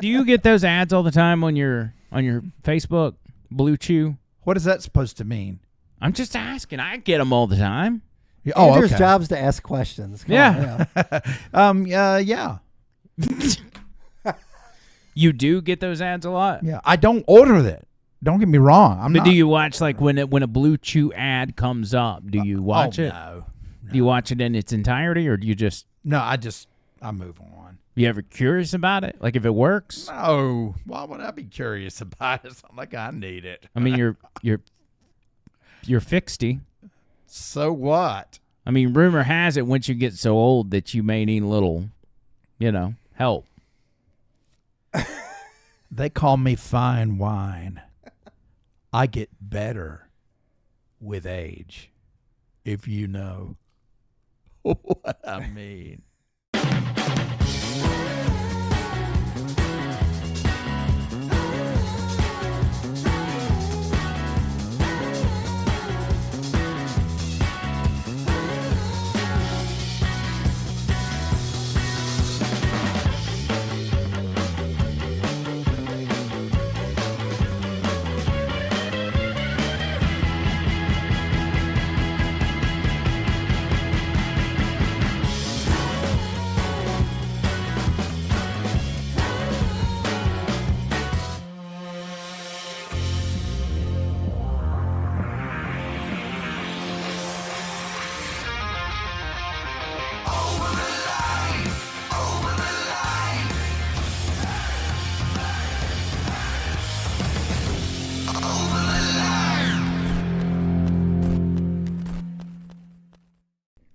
Do you get those ads all the time on your Facebook, Blue Chew? What is that supposed to mean? I'm just asking. I get them all the time. Yeah, oh, Andrew's okay. job's to ask questions. Come Yeah. on, Yeah. You do get those ads a lot? Yeah. I don't order that. Don't get me wrong. But do you watch, like, when a Blue Chew ad comes up, do you watch it? No. Do you watch it in its entirety, or do you just... No, I move on. You ever curious about it? Like, if it works? No. Why would I be curious about it? It's not like I need it. I mean, you're fixedy. So what? I mean, rumor has it once you get so old that you may need a little, help. They call me fine wine. I get better with age, if you know what I mean.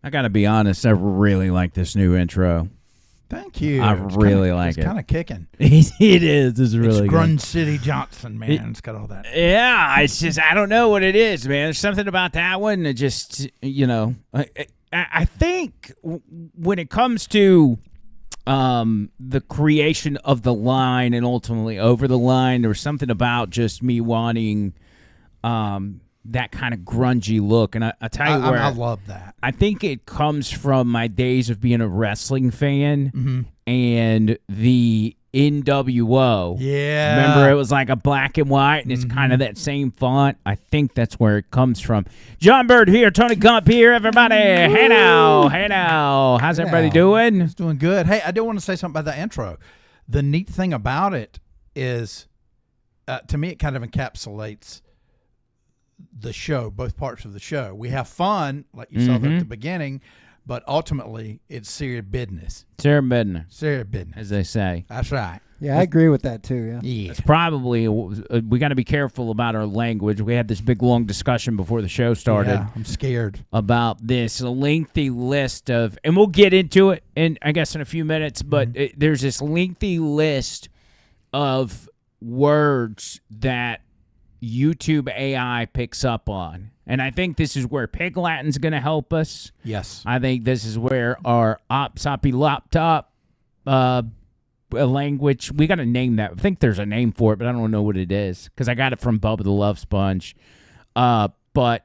I got to be honest, I really like this new intro. Thank you. I really like it. It's kind of kicking. It is. It's really It's good. Grunge City Johnson, man. It's got all that. Yeah, it's just, I don't know what it is, man. There's something about that one that just, I think when it comes to the creation of the line and ultimately over the line, there was something about just me wanting that kind of grungy look. And I tell you where I love that. I think it comes from my days of being a wrestling fan and the NWO. Yeah. Remember, it was like a black and white, and it's kind of that same font. I think that's where it comes from. John Bird here, Tony Gump here, everybody. Hey now. How's everybody doing? It's doing good. Hey, I do want to say something about the intro. The neat thing about it is, to me, it kind of encapsulates the show, both parts of the show. We have fun, like you saw at the beginning, but ultimately it's serious business. Sarah Bednar, Serious business, as they say. That's right. Yeah, I agree with that too. Yeah. Yeah. It's probably, we got to be careful about our language. We had this big, long discussion before the show started. Yeah, I'm scared. About this lengthy list of, and we'll get into it in, I guess, in a few minutes, but there's this lengthy list of words that YouTube AI picks up on. And I think this is where Pig Latin's going to help us. Yes. I think this is where our Opsoppy Laptop language, we got to name that. I think there's a name for it, but I don't know what it is because I got it from Bubba the Love Sponge. But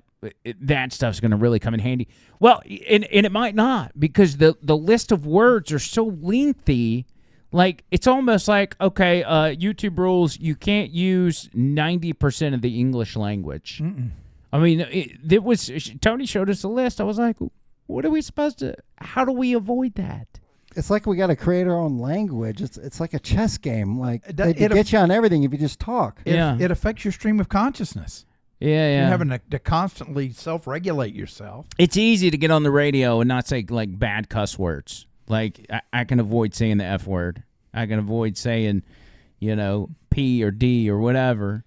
that stuff's going to really come in handy. Well, and it might not, because the list of words are so lengthy. Like, it's almost like, okay, YouTube rules, you can't use 90% of the English language. I mean, Tony showed us a list. I was like, what are we supposed to, how do we avoid that? It's like we got to create our own language. It's like a chess game. Like, they It get you on everything if you just talk. It affects your stream of consciousness. Yeah. You're having to constantly self-regulate yourself. It's easy to get on the radio and not say, like, bad cuss words. Like, I can avoid saying the F word. I can avoid saying, P or D or whatever.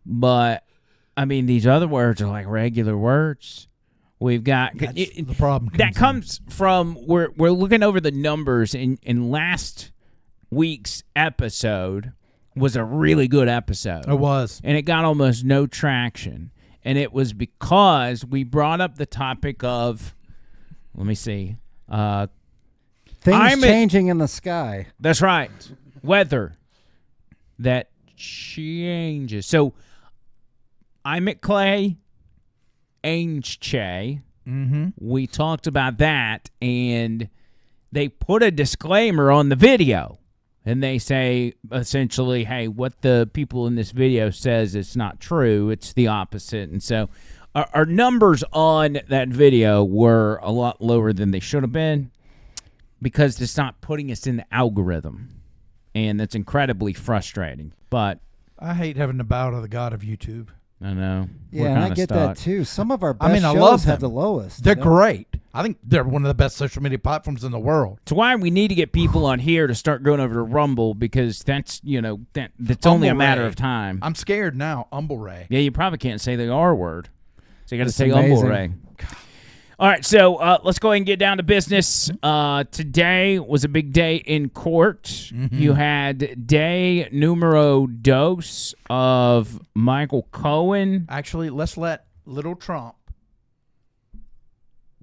But, I mean, these other words are like regular words. We've got... The problem comes from... We're looking over the numbers. In last week's episode was a really good episode. It was. And it got almost no traction. And it was because we brought up the topic of... Let me see... Things changing in the sky. That's right. Weather that changes. So I'm at Clay, Ainge Che. We talked about that, and they put a disclaimer on the video. and they say essentially, hey, what the people in this video says is not true. It's the opposite. And so our numbers on that video were a lot lower than they should have been because it's not putting us in the algorithm. And that's incredibly frustrating. But I hate having to bow to the god of YouTube. I know. Yeah, and I get that too. Some of our best I shows love have them. the lowest. They're great. I think they're one of the best social media platforms in the world. It's why we need to get people on here to start going over to Rumble because that's, that's only a matter of time. I'm scared now. Humble Ray. Yeah, you probably can't say the R word. So you got to That's say Humble amazing. Ray. All right, so let's go ahead and get down to business. Today was a big day in court. Mm-hmm. You had day numero dos of Michael Cohen. Actually, let's let little Trump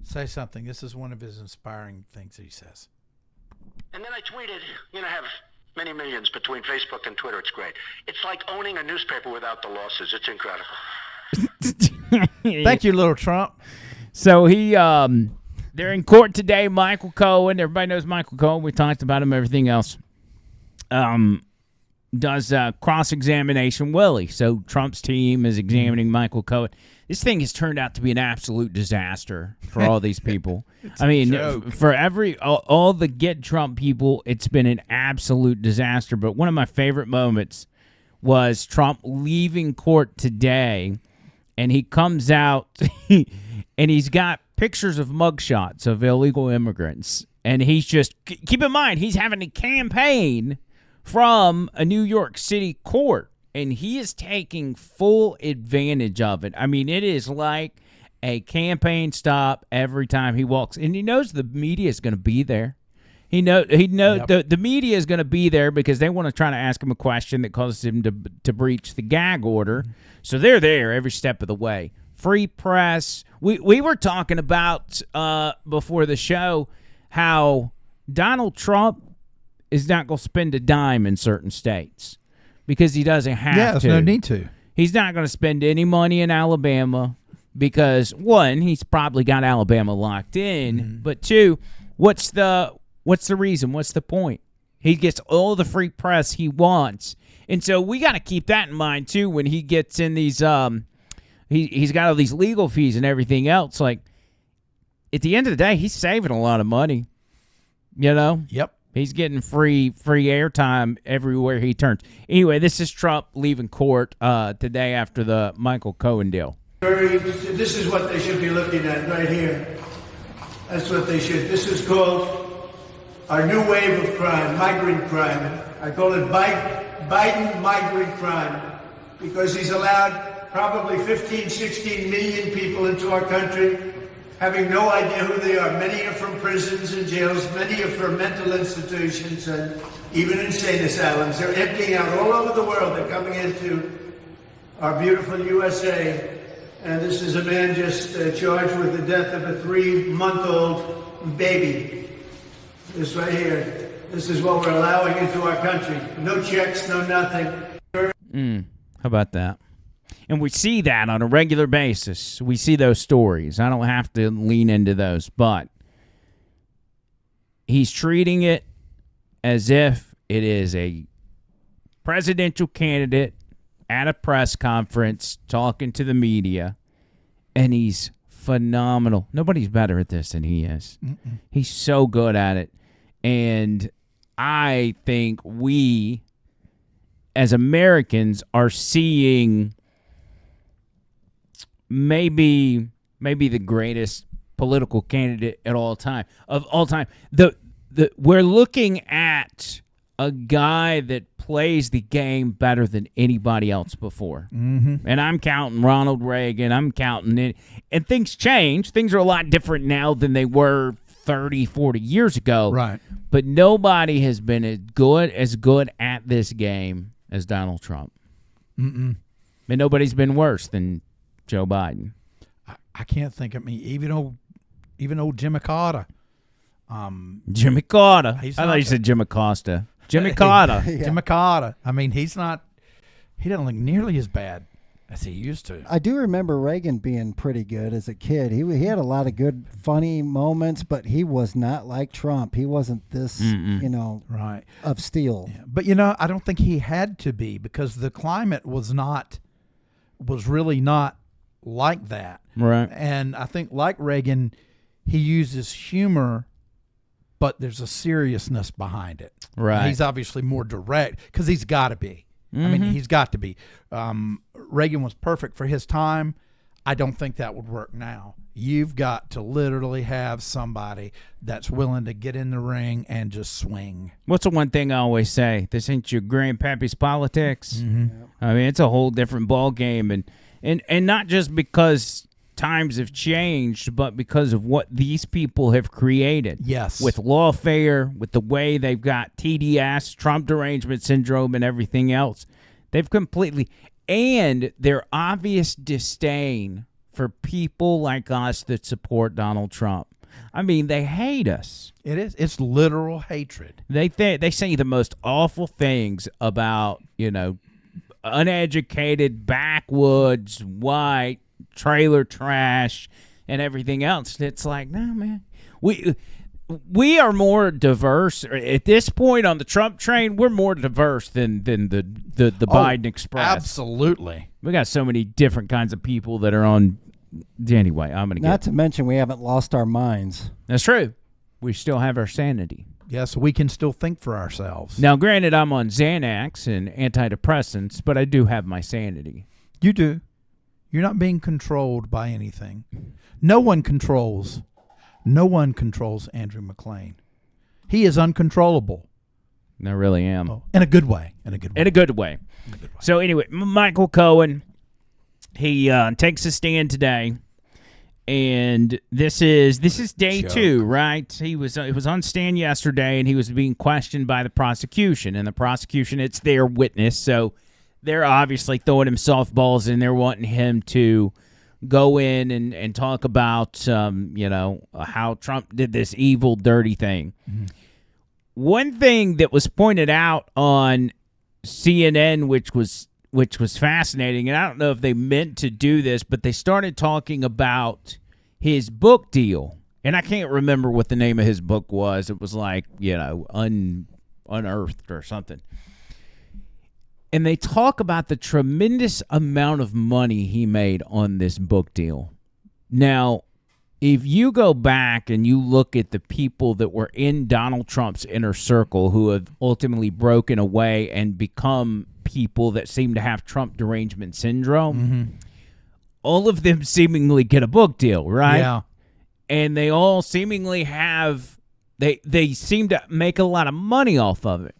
say something. This is one of his inspiring things that he says. And then I tweeted, I have many millions between Facebook and Twitter. It's great. It's like owning a newspaper without the losses. It's incredible. Thank you, little Trump. So they're in court today. Michael Cohen, everybody knows Michael Cohen. We talked about him, everything else. Does cross-examination Willie. So Trump's team is examining Michael Cohen. This thing has turned out to be an absolute disaster for all these people. I mean, for all the Get Trump people, it's been an absolute disaster. But one of my favorite moments was Trump leaving court today, and he comes out and he's got pictures of mugshots of illegal immigrants. And he's just, keep in mind, he's having a campaign from a New York City court, and he is taking full advantage of it. I mean, it is like a campaign stop every time he walks. And he knows the media is going to be there. He knows Yep. the media is going to be there because they want to try to ask him a question that causes him to breach the gag order. So they're there every step of the way. Free press. We were talking about before the show how Donald Trump is not going to spend a dime in certain states because he doesn't have to. Yeah, there's no need to. He's not going to spend any money in Alabama because, one, he's probably got Alabama locked in, Mm-hmm. but two, what's the reason? What's the point? He gets all the free press he wants. And so we got to keep that in mind, too, when he gets in these he's got all these legal fees and everything else. Like, at the end of the day, he's saving a lot of money, Yep. He's getting free airtime everywhere he turns. Anyway, this is Trump leaving court today after the Michael Cohen deal. This is what they should be looking at right here. That's what they should. This is called our new wave of crime, migrant crime. I call it Biden migrant crime because he's allowed probably 15, 16 million people into our country having no idea who they are. Many are from prisons and jails. Many are from mental institutions and even insane asylums. They're emptying out all over the world. They're coming into our beautiful USA. And this is a man just charged with the death of a 3-month-old baby. This right here. This is what we're allowing into our country. No checks, no nothing. How about that? And we see that on a regular basis. We see those stories. I don't have to lean into those, but he's treating it as if it is a presidential candidate at a press conference talking to the media, and he's phenomenal. Nobody's better at this than he is. Mm-mm. He's so good at it. And I think we, as Americans, are seeing maybe the greatest political candidate of all time. We're looking at a guy that plays the game better than anybody else before. Mm-hmm. And I'm counting Ronald Reagan. I'm counting it. And things change. Things are a lot different now than they were 30, 40 years ago. Right. But nobody has been as good at this game as Donald Trump. Mm-mm. And nobody's been worse than Joe Biden. I can't think of me. Even old Jimmy Carter. Jimmy Carter. I He's thought not you said Jim Acosta. Jimmy Carter. Jimmy Carter. I mean, he doesn't look nearly as bad. as he used to. I do remember Reagan being pretty good as a kid. He had a lot of good, funny moments, but he was not like Trump. He wasn't this, Right. of steel. Yeah. But I don't think he had to be, because the climate was really not like that. Right. And I think, like Reagan, he uses humor, but there's a seriousness behind it. Right. He's obviously more direct because he's got to be. I mean, he's got to be. Reagan was perfect for his time. I don't think that would work now. You've got to literally have somebody that's willing to get in the ring and just swing. What's the one thing I always say? This ain't your grandpappy's politics. I mean, it's a whole different ball game, and not just because times have changed, but because of what these people have created. Yes. With lawfare, with the way they've got TDS, Trump derangement syndrome, and everything else. They've completely, and their obvious disdain for people like us that support Donald Trump. I mean, they hate us. It is. It's literal hatred. They say the most awful things about, uneducated, backwoods, white, trailer trash, and everything else. It's like, no, man. We are more diverse at this point on the Trump train. We're more diverse than the Biden Express. Absolutely. We got so many different kinds of people that are on. Anyway, I'm gonna Not to mention we haven't lost our minds. That's true. We still have our sanity. Yes, we can still think for ourselves. Now, granted, I'm on Xanax and antidepressants, but I do have my sanity. You do. You're not being controlled by anything. No one controls Andrew McClain. He is uncontrollable. I really am. In a good way. So anyway, Michael Cohen, he takes a stand today, and this is day two, right? It was on stand yesterday, and he was being questioned by the prosecution, and the prosecution, it's their witness, so they're obviously throwing him softballs, and they're wanting him to go in and talk about, how Trump did this evil, dirty thing. Mm-hmm. One thing that was pointed out on CNN, which was fascinating, and I don't know if they meant to do this, but they started talking about his book deal. And I can't remember what the name of his book was. It was like, Unearthed or something. And they talk about the tremendous amount of money he made on this book deal. Now, if you go back and you look at the people that were in Donald Trump's inner circle who have ultimately broken away and become people that seem to have Trump derangement syndrome, all of them seemingly get a book deal, right? Yeah. And they all seemingly have, they seem to make a lot of money off of it.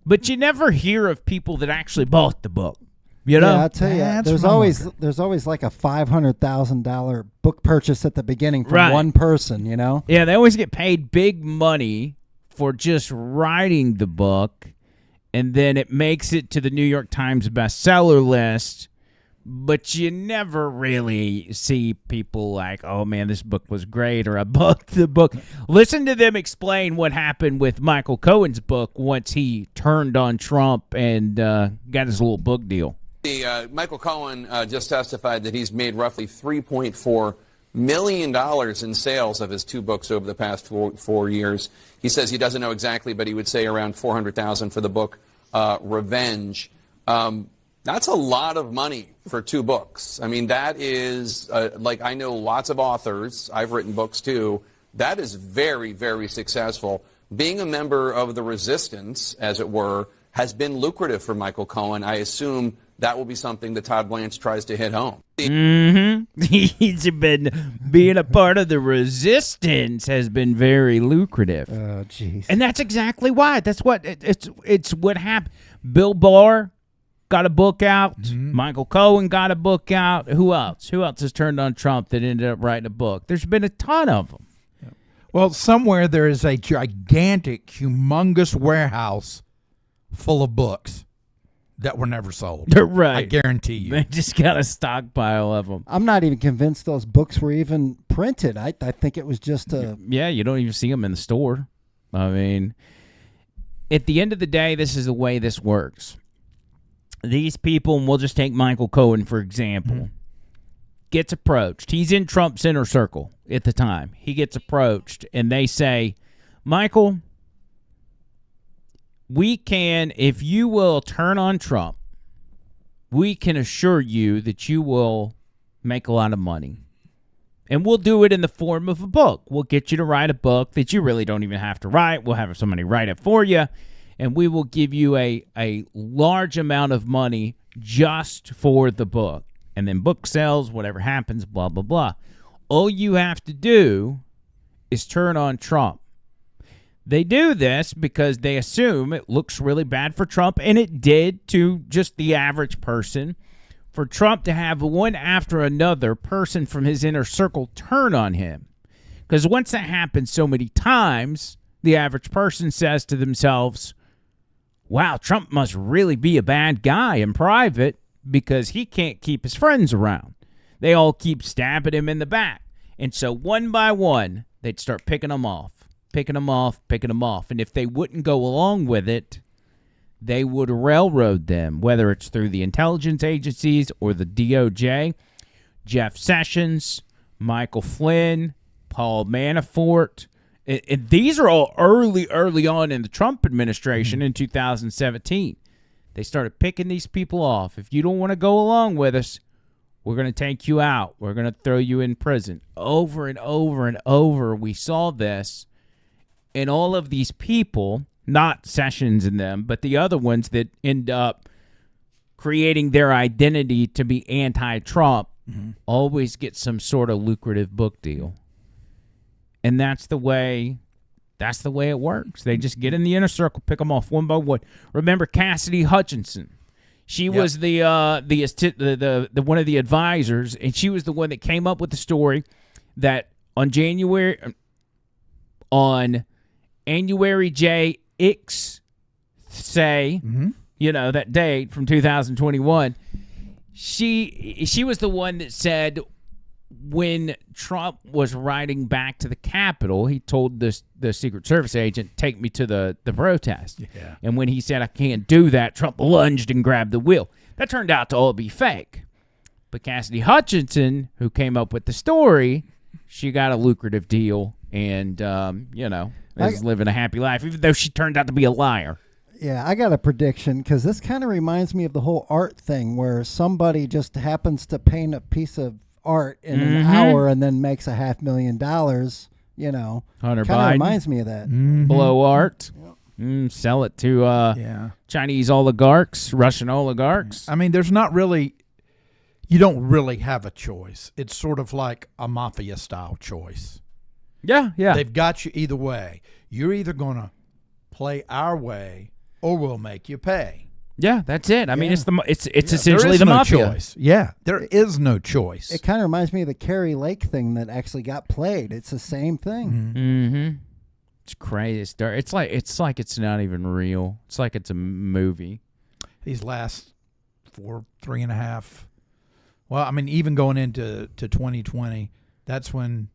But you never hear of people that actually bought the book. Yeah, I'll tell you, there's always like a $500,000 book purchase at the beginning from one person, Yeah, they always get paid big money for just writing the book, and then it makes it to the New York Times bestseller list, but you never really see people like, oh, man, this book was great, or I bought the book. Listen to them explain what happened with Michael Cohen's book once he turned on Trump and got his little book deal. Michael Cohen just testified that he's made roughly $3.4 million in sales of his two books over the past four years. He says he doesn't know exactly, but he would say around $400,000 for the book Revenge. That's a lot of money for two books. I mean, that is, I know lots of authors. I've written books too. That is very, very successful. Being a member of the resistance, as it were, has been lucrative for Michael Cohen. I assume that will be something that Todd Blanche tries to hit home. He's been being a part of the resistance has been very lucrative. Oh, jeez. And that's exactly why. That's what it's what happened. Bill Barr got a book out. Michael Cohen got a book out. Who else? Who else has turned on Trump that ended up writing a book? There's been a ton of them. Well, somewhere there is a gigantic, humongous warehouse full of books that were never sold. Right. I guarantee you. They just got a stockpile of them. I'm not even convinced those books were even printed. I think it was just a... Yeah, you don't even see them in the store. I mean, at the end of the day, this is the way this works. these people, and we'll just take Michael Cohen, for example, gets approached. He's in Trump's inner circle at the time. He gets approached, and they say, Michael, we can, if you will turn on Trump, we can assure you that you will make a lot of money. And we'll do it in the form of a book. We'll get you to write a book that you really don't even have to write. We'll have somebody write it for you. And we will give you a large amount of money just for the book. And then book sales, whatever happens, blah, blah, blah. All you have to do is turn on Trump. They do this because they assume it looks really bad for Trump, and it did to just the average person. For Trump to have one after another person from his inner circle turn on him. Because once that happens so many times, the average person says to themselves, wow, Trump must really be a bad guy in private because he can't keep his friends around. They all keep stabbing him in the back. And so one by one, they'd start picking them off. And if they wouldn't go along with it, they would railroad them, whether it's through the intelligence agencies or the DOJ. Jeff Sessions, Michael Flynn, Paul Manafort. And these are all early on in the Trump administration in 2017. They started picking these people off. If you don't want to go along with us, we're going to take you out. We're going to throw you in prison. Over and over and over, we saw this. And all of these people, not Sessions and them, but the other ones that end up creating their identity to be anti-Trump, always get some sort of lucrative book deal. And that's the way it works. They just get in the inner circle, pick them off one by one. Remember Cassidy Hutchinson? She was the one of the advisors, and she was the one that came up with the story that on January J. Ix say, that date from 2021, she was the one that said when Trump was riding back to the Capitol, he told the Secret Service agent, take me to the protest. Yeah. And when he said, I can't do that, Trump lunged and grabbed the wheel. That turned out to all be fake. But Cassidy Hutchinson, who came up with the story, she got a lucrative deal and, is living a happy life, even though she turned out to be a liar. Yeah, I got a prediction because this kind of reminds me of the whole art thing where somebody just happens to paint a piece of art in an hour and then makes $500,000, Hunter kind Biden of reminds me of that. blow art, sell it to Chinese oligarchs, Russian oligarchs. I mean, there's not really, you don't really have a choice. It's sort of like a mafia style choice. Yeah. They've got you either way. You're either going to play our way or we'll make you pay. Yeah, that's it. I mean, it's essentially the mafia. Choice. Yeah, there is no choice. It kind of reminds me of the Kerry Lake thing that actually got played. It's the same thing. It's crazy. It's like it's not even real. It's like it's a movie. These last 3.5. Well, I mean, even going into 2020, that's when,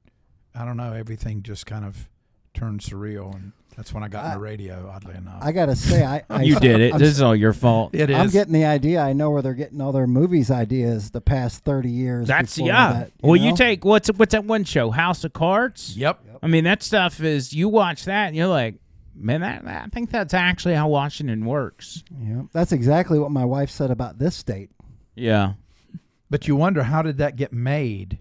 I don't know, everything just kind of turned surreal, and that's when I got into radio, oddly enough. I got to say, you did it. This is all your fault. It is. I'm getting the idea. I know where they're getting all their movies ideas the past 30 years. That's, That, you take, what's that one show, House of Cards? Yep. I mean, that stuff is, you watch that, and you're like, man, I think that's actually how Washington works. Yeah, that's exactly what my wife said about this state. Yeah. But you wonder, how did that get made?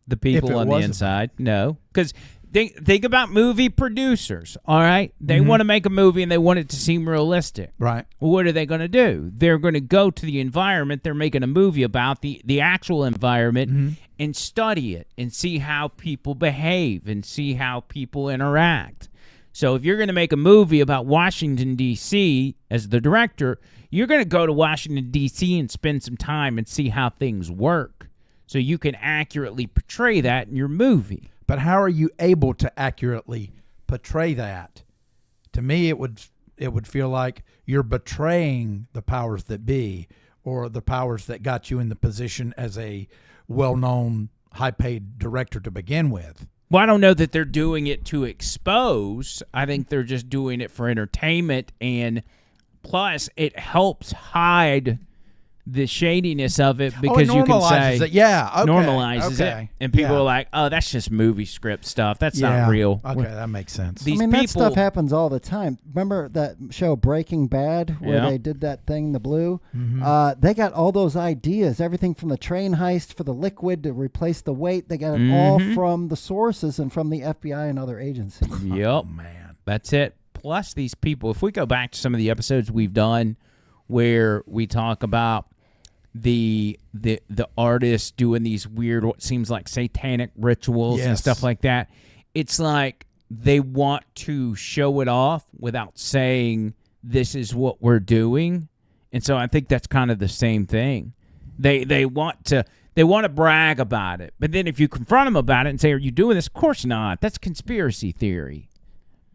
The people on the inside? No. Because think about movie producers, all right? They want to make a movie and they want it to seem realistic. Right. Well, what are they going to do? They're going to go to the environment they're making a movie about, the actual environment, and study it and see how people behave and see how people interact. So if you're going to make a movie about Washington, D.C. as the director, you're going to go to Washington, D.C. and spend some time and see how things work so you can accurately portray that in your movie. But how are you able to accurately portray that? To me, it would feel like you're betraying the powers that be, or the powers that got you in the position as a well-known, high-paid director to begin with. Well, I don't know that they're doing it to expose. I think they're just doing it for entertainment and Plus, it helps hide the shadiness of it Oh, because it you can normalizes say it. Yeah, okay, normalizes okay. it, and people Yeah. are like, "Oh, that's just movie script stuff. That's Yeah. not real." Okay, that makes sense. These I mean, that people, stuff happens all the time. Remember that show Breaking Bad where Yeah. they did that thing, the blue? Mm-hmm. They got all those ideas, everything from the train heist for the liquid to replace the weight. They got it all from the sources and from the FBI and other agencies. Yep, Oh, man. that's it. Plus, these people. If we go back to some of the episodes we've done, where we talk about the artists doing these weird, what seems like satanic rituals and Yes. stuff like that, it's like they want to show it off without saying this is what we're doing, and so I think that's kind of the same thing. They want to brag about it, but then if you confront them about it and say, "Are you doing this?" Of course not. That's conspiracy theory.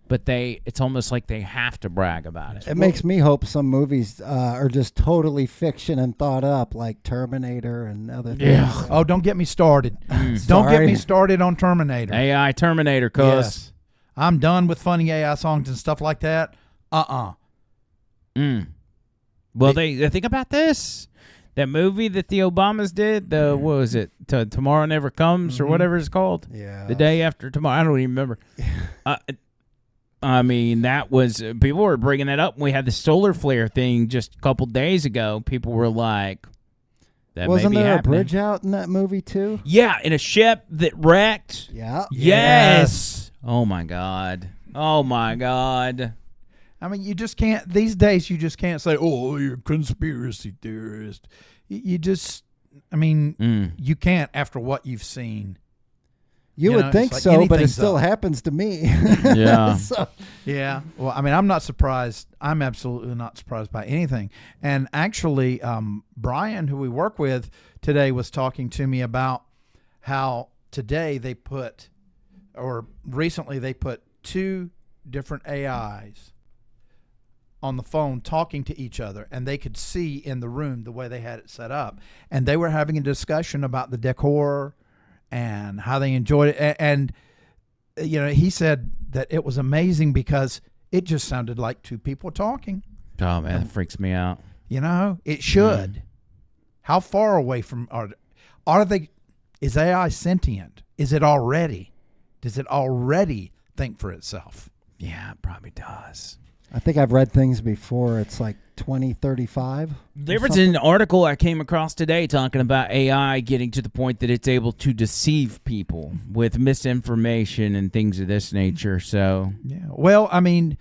But it's almost like they have to brag about it. It makes me hope some movies are just totally fiction and thought up, like Terminator and other things. Yeah. Oh, don't get me started. Don't get Sorry. me started on Terminator. AI Terminator, cuz. Yes. I'm done with funny AI songs and stuff like that. Well, they think about this. That movie that the Obamas did, what was it? Tomorrow Never Comes or whatever it's called? Yeah. The Day After Tomorrow. I don't even remember. I mean, that was, people were bringing that up when we had the solar flare thing just a couple days ago. People were like, that Wasn't may be there happening. a bridge out in that movie too? Yeah, in a ship that wrecked. Yeah. Yes. Oh, my God. Oh, my God. I mean, you just can't, these days, you just can't say, oh, you're a conspiracy theorist. You just, I mean, you can't after what you've seen. You You would know, think it's like so, but it anything's still up. happens to me. Yeah. So, Yeah. Well, I mean, I'm not surprised. I'm absolutely not surprised by anything. And actually, Brian, who we work with today, was talking to me about how today they put, or recently they put 2 different AIs on the phone talking to each other, and they could see in the room the way they had it set up. And they were having a discussion about the decor and how they enjoyed it. And you know, he said that it was amazing because it just sounded like 2 people talking. Oh, man, that freaks me out. You know, it should. How far away from are they? Is AI sentient? Is it already? Does it already think for itself? Yeah, it probably does. I think I've read things before. It's like 2035. There was an article I came across today talking about AI getting to the point that it's able to deceive people with misinformation and things of this nature. So, Yeah. Well, I mean,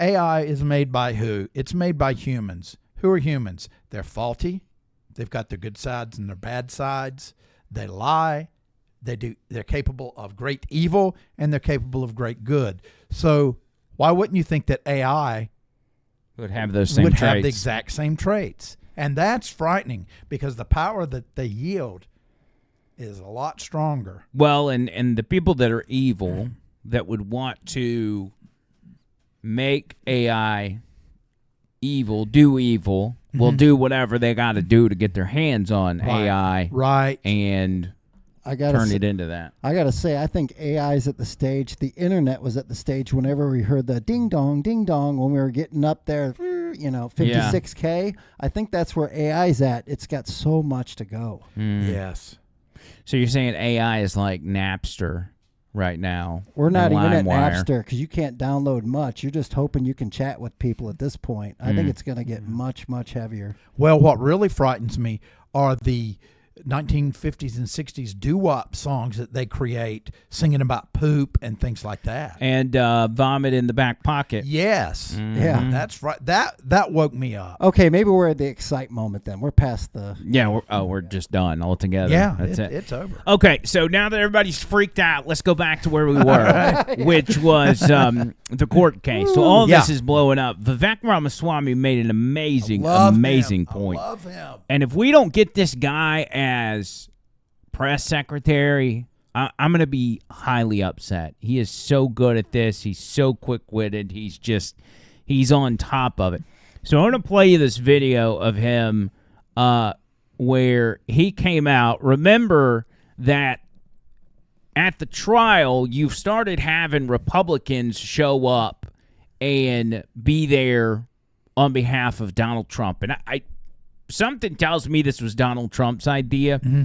AI is made by who? It's made by humans. Who are humans? They're faulty. They've got their good sides and their bad sides. They lie. They're capable of great evil, and they're capable of great good. So why wouldn't you think that AI would have those same would traits. have the exact same traits? And that's frightening because the power that they yield is a lot stronger. Well, and the people that are evil that would want to make AI evil, do evil, will do whatever they got to do to get their hands on AI Right. and I gotta turn say, it into that. I gotta say, I think AI is at the stage. The internet was at the stage whenever we heard the ding dong when we were getting up there, 56K. I think that's where AI's at. It's got so much to go. Yes. So you're saying AI is like Napster right now? We're not and even at LimeWire. Napster because you can't download much. You're just hoping you can chat with people at this point. I think it's going to get much, much heavier. Well, what really frightens me are the 1950s and 60s doo-wop songs that they create singing about poop and things like that. And vomit in the back pocket. Yes. Yeah. That's right. That woke me up. Okay, maybe we're at the excite moment then. We're past the. Yeah, we're just done altogether. Yeah, That's it. it's over. Okay, so now that everybody's freaked out, let's go back to where we were, which was the court case. So all of this is blowing up. Vivek Ramaswamy made an amazing point. I love him. And if we don't get this guy as press secretary, I'm going to be highly upset. He is so good at this. He's so quick-witted. He's on top of it. So I'm going to play you this video of him where he came out. Remember that at the trial, you've started having Republicans show up and be there on behalf of Donald Trump. And I something tells me this was Donald Trump's idea. Mm-hmm.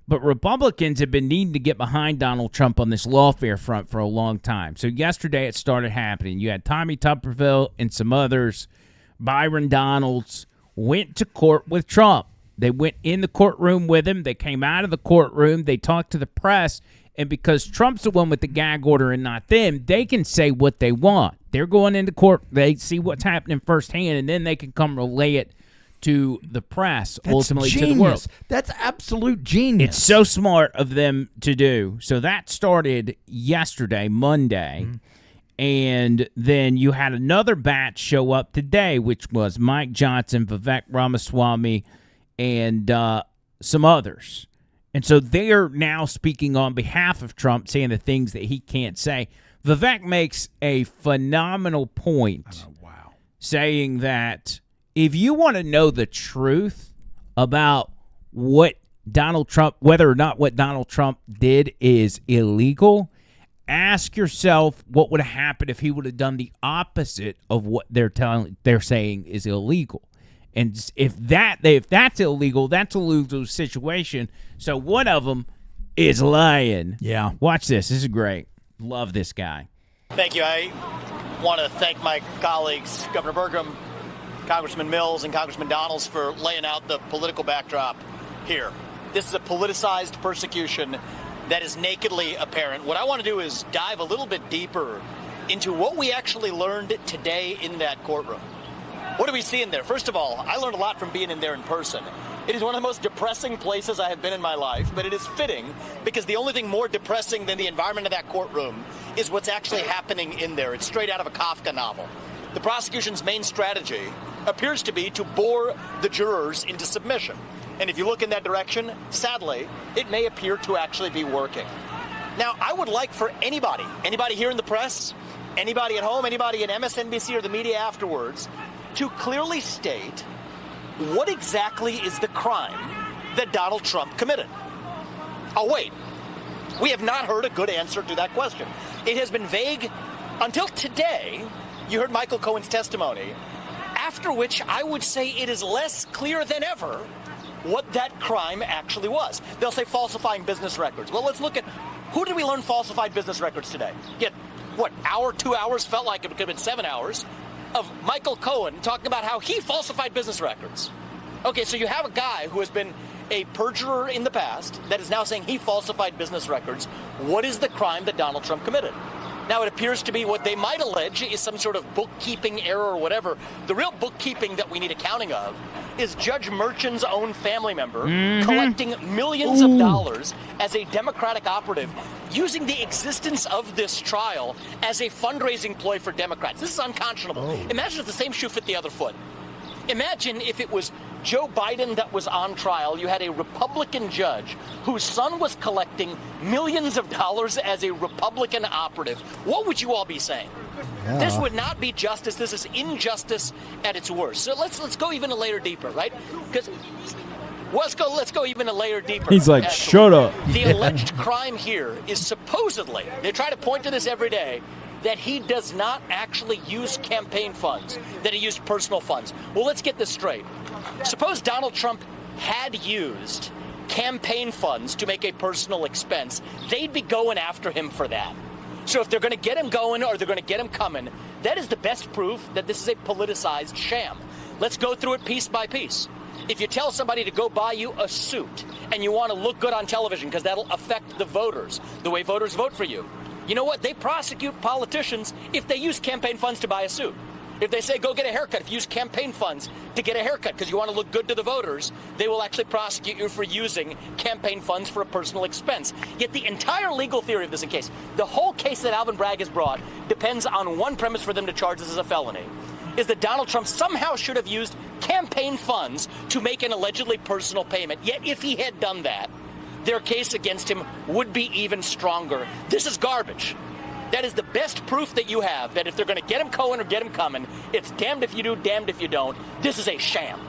But Republicans have been needing to get behind Donald Trump on this lawfare front for a long time. So yesterday it started happening. You had Tommy Tuberville and some others, Byron Donalds, went to court with Trump. They went in the courtroom with him. They came out of the courtroom. They talked to the press. And because Trump's the one with the gag order and not them, they can say what they want. They're going into court. They see what's happening firsthand, and then they can come relay it to the press, ultimately genius. to the world. That's absolute genius. It's so smart of them to do. So that started yesterday, Monday, and then you had another batch show up today, which was Mike Johnson, Vivek Ramaswamy, and some others. And so they're now speaking on behalf of Trump, saying the things that he can't say. Vivek makes a phenomenal point, saying that if you want to know the truth about what Donald Trump, whether or not what Donald Trump did is illegal, ask yourself what would have happened if he would have done the opposite of what they're saying is illegal. And if that's illegal, that's a losing situation. So one of them is lying. Yeah. Watch this. This is great. Love this guy. Thank you. I want to thank my colleagues, Governor Burgum, Congressman Mills, and Congressman Donalds, for laying out the political backdrop here. This is a politicized persecution that is nakedly apparent. What I want to do is dive a little bit deeper into what we actually learned today in that courtroom. What do we see in there? First of all, I learned a lot from being in there in person. It is one of the most depressing places I have been in my life, but it is fitting because the only thing more depressing than the environment of that courtroom is what's actually happening in there. It's straight out of a Kafka novel. The prosecution's main strategy appears to be to bore the jurors into submission. And if you look in that direction, sadly, it may appear to actually be working. Now, I would like for anybody here in the press, anybody at home, anybody in MSNBC or the media afterwards, to clearly state what exactly is the crime that Donald Trump committed. Oh, wait. We have not heard a good answer to that question. It has been vague until today. You heard Michael Cohen's testimony, after which I would say it is less clear than ever what that crime actually was. They'll say falsifying business records. Well, let's look at who did we learn falsified business records today? Yet, what, hour, 2 hours, felt like it could have been 7 hours, of Michael Cohen talking about how he falsified business records. Okay, so you have a guy who has been a perjurer in the past that is now saying he falsified business records. What is the crime that Donald Trump committed? Now, it appears to be what they might allege is some sort of bookkeeping error or whatever. The real bookkeeping that we need accounting of is Judge Merchan's own family member collecting millions of dollars as a Democratic operative, using the existence of this trial as a fundraising ploy for Democrats. This is unconscionable. Imagine if the same shoe fit the other foot. Imagine if it was Joe Biden that was on trial. You had a Republican judge whose son was collecting millions of dollars as a Republican operative. What would you all be saying? Yeah. This would not be justice. This is injustice at its worst. So let's go even a layer deeper, right? Because let's go even a layer deeper. He's like, shut up. The alleged crime here is supposedly, they try to point to this every day, that he does not actually use campaign funds, that he used personal funds. Well, let's get this straight. Suppose Donald Trump had used campaign funds to make a personal expense. They'd be going after him for that. So if they're going to get him going or they're going to get him coming, that is the best proof that this is a politicized sham. Let's go through it piece by piece. If you tell somebody to go buy you a suit and you want to look good on television because that'll affect the voters, the way voters vote for you, you know what? They prosecute politicians if they use campaign funds to buy a suit. If they say, go get a haircut, if you use campaign funds to get a haircut because you want to look good to the voters, they will actually prosecute you for using campaign funds for a personal expense. Yet the entire legal theory of this case, the whole case that Alvin Bragg has brought, depends on one premise for them to charge this as a felony, is that Donald Trump somehow should have used campaign funds to make an allegedly personal payment. Yet if he had done that, their case against him would be even stronger. This is garbage. That is the best proof that you have that if they're going to get him going or get him coming, it's damned if you do, damned if you don't. This is a sham.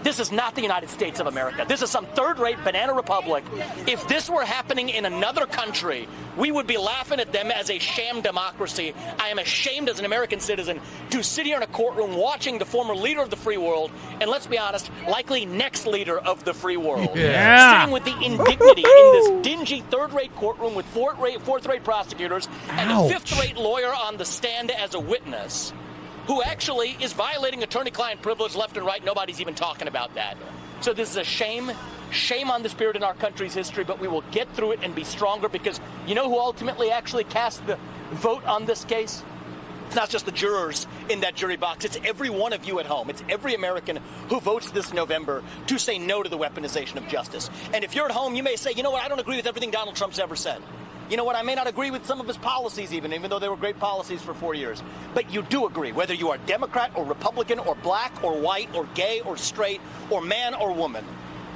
This is not the United States of America. This is some third-rate banana republic. If this were happening in another country, we would be laughing at them as a sham democracy. I am ashamed as an American citizen to sit here in a courtroom watching the former leader of the free world, and let's be honest, likely next leader of the free world, sitting with the indignity in this dingy third-rate courtroom with fourth-rate prosecutors and a fifth-rate lawyer on the stand as a witness, who actually is violating attorney-client privilege left and right. Nobody's even talking about that. So this is a shame on the spirit in our country's history, but we will get through it and be stronger, because you know who ultimately actually cast the vote on this case? It's not just the jurors in that jury box. It's every one of you at home. It's every American who votes this November to say no to the weaponization of justice. And if you're at home, you may say, you know what, I don't agree with everything Donald Trump's ever said. You know what, I may not agree with some of his policies even though they were great policies for 4 years. But you do agree, whether you are Democrat or Republican or black or white or gay or straight or man or woman,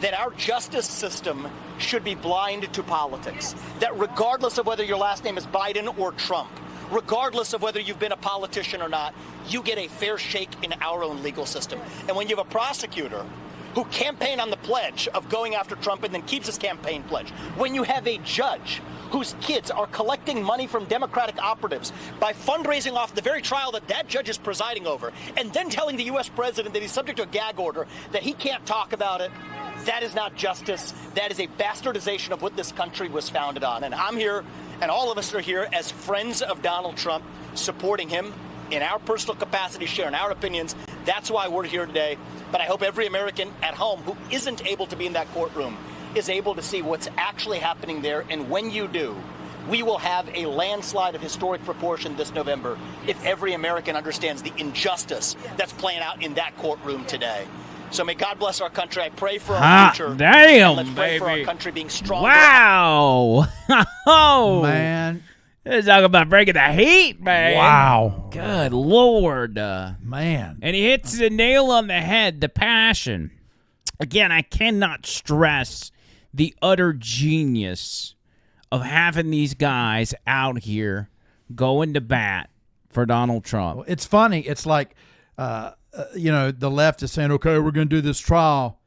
that our justice system should be blind to politics. That regardless of whether your last name is Biden or Trump, regardless of whether you've been a politician or not, you get a fair shake in our own legal system. And when you have a prosecutor who campaigned on the pledge of going after Trump and then keeps his campaign pledge, when you have a judge whose kids are collecting money from Democratic operatives by fundraising off the very trial that judge is presiding over, and then telling the U.S. president that he's subject to a gag order, that he can't talk about it, that is not justice. That is a bastardization of what this country was founded on. And I'm here, and all of us are here as friends of Donald Trump, supporting him in our personal capacity, sharing our opinions. That's why we're here today. But I hope every American at home who isn't able to be in that courtroom is able to see what's actually happening there. And when you do, we will have a landslide of historic proportion this November if every American understands the injustice that's playing out in that courtroom today. So may God bless our country. I pray for our future. Damn, let's pray for our country being stronger. Wow. Oh, Man. Let's talk about breaking the heat, man. Wow. Good Lord. Man. And he hits the nail on the head, the passion. Again, I cannot stress the utter genius of having these guys out here going to bat for Donald Trump. It's funny. It's like, the left is saying, okay, we're going to do this trial.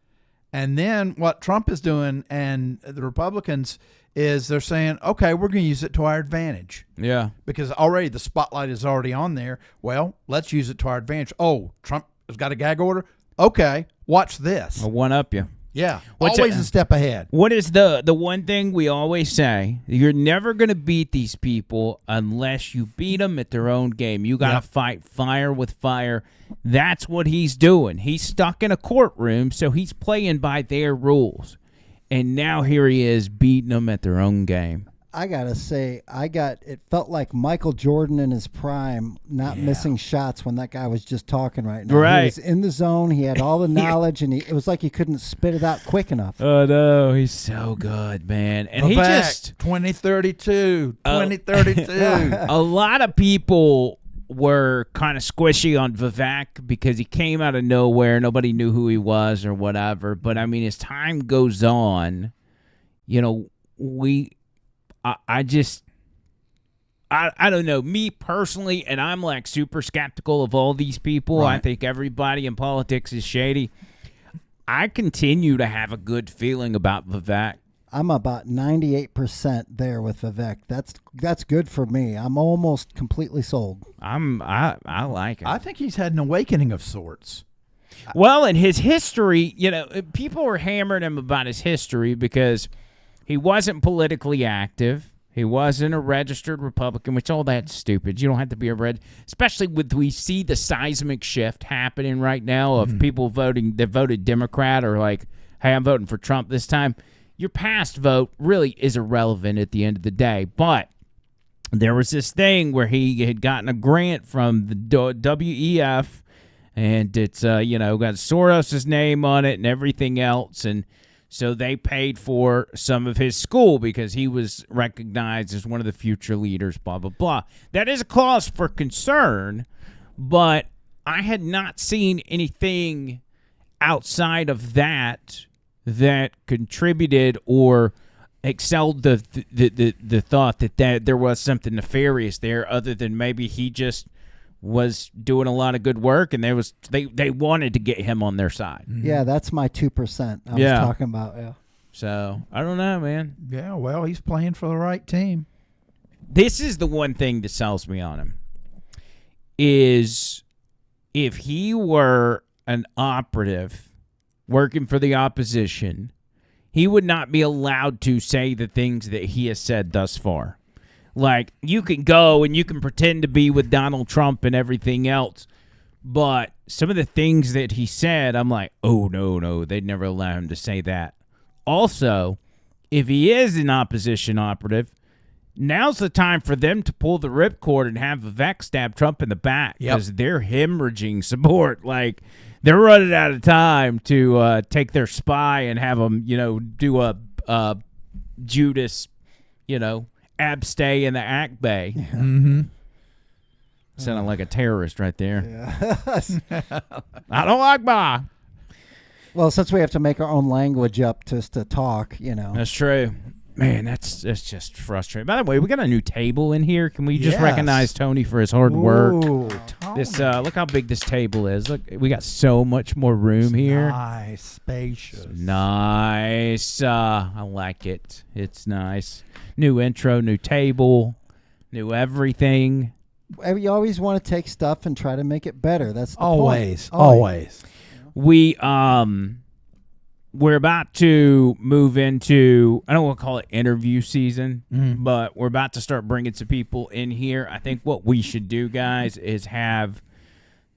And then what Trump is doing and the Republicans is they're saying, okay, we're going to use it to our advantage. Yeah. Because already the spotlight is already on there. Well, let's use it to our advantage. Oh, Trump has got a gag order? Okay, watch this. I'll one up you. Yeah, always a step ahead. What is the one thing we always say? You're never going to beat these people unless you beat them at their own game. You got to fight fire with fire. That's what he's doing. He's stuck in a courtroom, so he's playing by their rules. And now here he is beating them at their own game. I got to say, it felt like Michael Jordan in his prime, not missing shots when that guy was just talking right now. Right. He was in the zone. He had all the knowledge, and it was like he couldn't spit it out quick enough. Oh, no. He's so good, man. And he just... 2032. 2032. A lot of people were kind of squishy on Vivek because he came out of nowhere. Nobody knew who he was or whatever. But, I mean, as time goes on, I don't know. Me personally, and I'm like super skeptical of all these people. Right. I think everybody in politics is shady. I continue to have a good feeling about Vivek. I'm about 98% there with Vivek. That's good for me. I'm almost completely sold. I like it. I think he's had an awakening of sorts. Well, in his history, people were hammering him about his history because he wasn't politically active. He wasn't a registered Republican, which all that's stupid. You don't have to be especially we see the seismic shift happening right now of people voting that voted Democrat or like, hey, I'm voting for Trump this time. Your past vote really is irrelevant at the end of the day. But there was this thing where he had gotten a grant from the WEF, and it's got Soros's name on it and everything else, and so they paid for some of his school because he was recognized as one of the future leaders, blah, blah, blah. That is a cause for concern, but I had not seen anything outside of that contributed or excelled the thought that there was something nefarious there other than maybe he just was doing a lot of good work, and they wanted to get him on their side. Yeah, that's my 2%. I was talking about. Yeah. So I don't know, man. Yeah, well, he's playing for the right team. This is the one thing that sells me on him. Is if he were an operative working for the opposition, he would not be allowed to say the things that he has said thus far. Like, you can go and you can pretend to be with Donald Trump and everything else, but some of the things that he said, I'm like, oh, no, they'd never allow him to say that. Also, if he is an opposition operative, now's the time for them to pull the ripcord and have Vivek stab Trump in the back because they're hemorrhaging support. Like, they're running out of time to take their spy and have him, do a Judas, abstay in the Act Bay. Yeah. Mm-hmm. Sounded like a terrorist right there. Yeah. I don't like Ba. Well, since we have to make our own language up just to talk, That's true. Man, that's just frustrating. By the way, we got a new table in here. Can we just Yes. recognize Tony for his hard work? Ooh, This look how big this table is. Look, we got so much more room here. Nice, spacious. Nice. I like it. It's nice. New intro, new table, new everything. you always want to take stuff and try to make it better. That's the Always, point. always. We're about to move into, I don't want to call it interview season, but we're about to start bringing some people in here. I think what we should do, guys, is have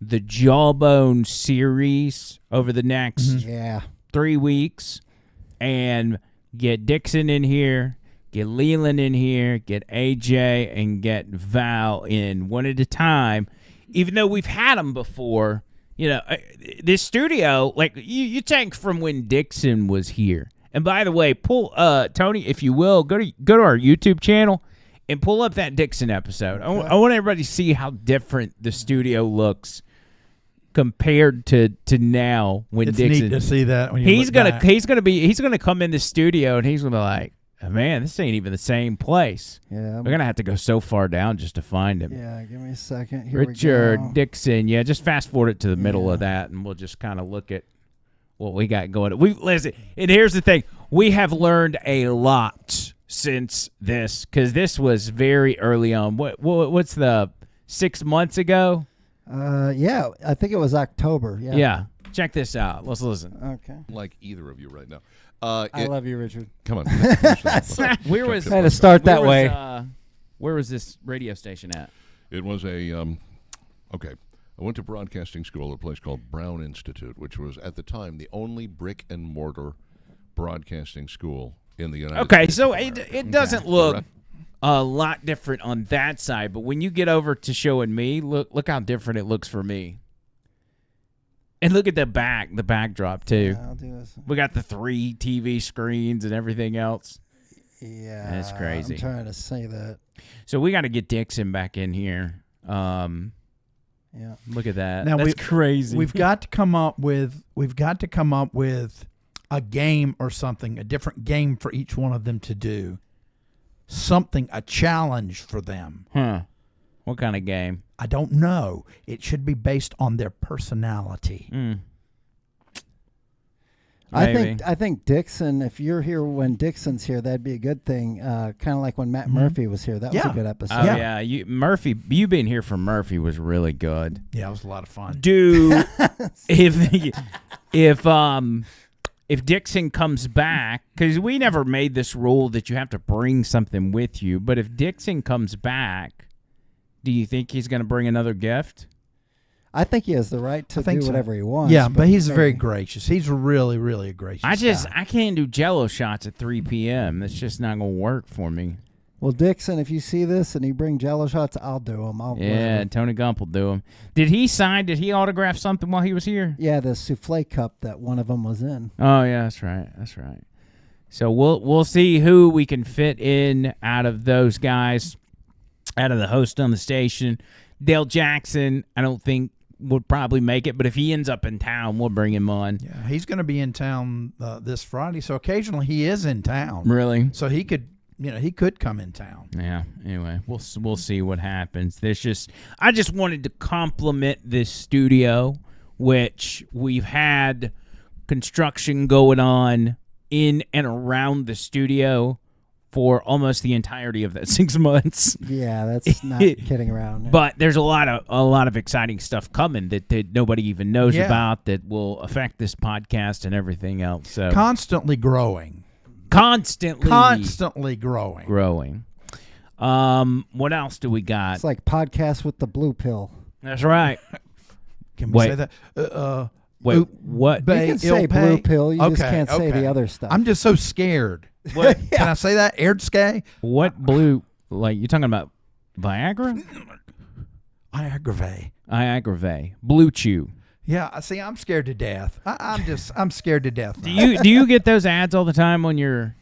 the Jawbone series over the next 3 weeks and get Dixon in here, get Leland in here, get AJ, and get Val in one at a time. Even though we've had them before, this studio, like you take from when Dixon was here. And by the way, pull Tony, if you will, go to our YouTube channel and pull up that Dixon episode. I want everybody to see how different the studio looks compared to now when It's Dixon. neat to see that when you He's look gonna back. he's gonna come in the studio and he's gonna be like, oh, man, this ain't even the same place. Yeah. We're gonna have to go so far down just to find him. Yeah, give me a second. Here Richard we go. Dixon. Yeah, just fast forward it to the middle of that, and we'll just kind of look at what we got going. Listen, and here's the thing: we have learned a lot since this, because this was very early on. What's the 6 months ago? Yeah, I think it was October. Yeah. Yeah. Check this out. Let's listen. Okay. Like either of you right now. I love you, Richard. Come on. Where was Had to start that way. Where was this radio station at? It was a okay. I went to broadcasting school at a place called Brown Institute, which was at the time the only brick and mortar broadcasting school in the United Okay, States. so it doesn't look a lot different on that side, but when you get over to showing me, look how different it looks for me. And look at the backdrop too. Yeah, I'll do this. We got the 3 TV screens and everything else. Yeah. That's crazy. I'm trying to say that. So we got to get Dixon back in here. Yeah. Look at that. Now That's crazy. We've got to come up with a game or something, a different game for each one of them to do. Something, a challenge for them. Huh. What kind of game? I don't know. It should be based on their personality. Maybe. I think Dixon, if you're here when Dixon's here, that'd be a good thing. Kind of like when Matt Murphy was here. That was a good episode. Oh yeah, you being here for Murphy was really good. Yeah, it was a lot of fun. Dude, if Dixon comes back, because we never made this rule that you have to bring something with you, but if Dixon comes back, do you think he's going to bring another gift? I think he has the right to do whatever he wants. Yeah, but he's very gracious. He's really, really a gracious guy. I can't do Jello shots at 3 p.m. That's just not going to work for me. Well, Dixon, if you see this and you bring Jello shots, I'll do them. Yeah, Tony Gump will do them. Did he autograph something while he was here? Yeah, the souffle cup that one of them was in. Oh yeah, that's right. So we'll see who we can fit in out of those guys, out of the host on the station. Dale Jackson, I don't think would probably make it, but if he ends up in town, we'll bring him on. Yeah, he's going to be in town this Friday, so occasionally he is in town. Really? So he could he could come in town. Yeah. Anyway, we'll see what happens. I just wanted to compliment this studio, which we've had construction going on in and around the studio for almost the entirety of that 6 months. Yeah, that's not kidding around. But there's a lot of exciting stuff coming that nobody even knows about that will affect this podcast and everything else. So Constantly growing. Constantly growing. What else do we got? It's like podcast with the blue pill. That's right. Can we say that? Wait, what? You can say blue pill. You just can't say the other stuff. I'm just so scared. What? Can I say that? Erdskay? What blue? Like, you talking about Viagra? I aggravate. Blue Chew. Yeah, see, I'm scared to death. I'm scared to death. Do you get those ads all the time on your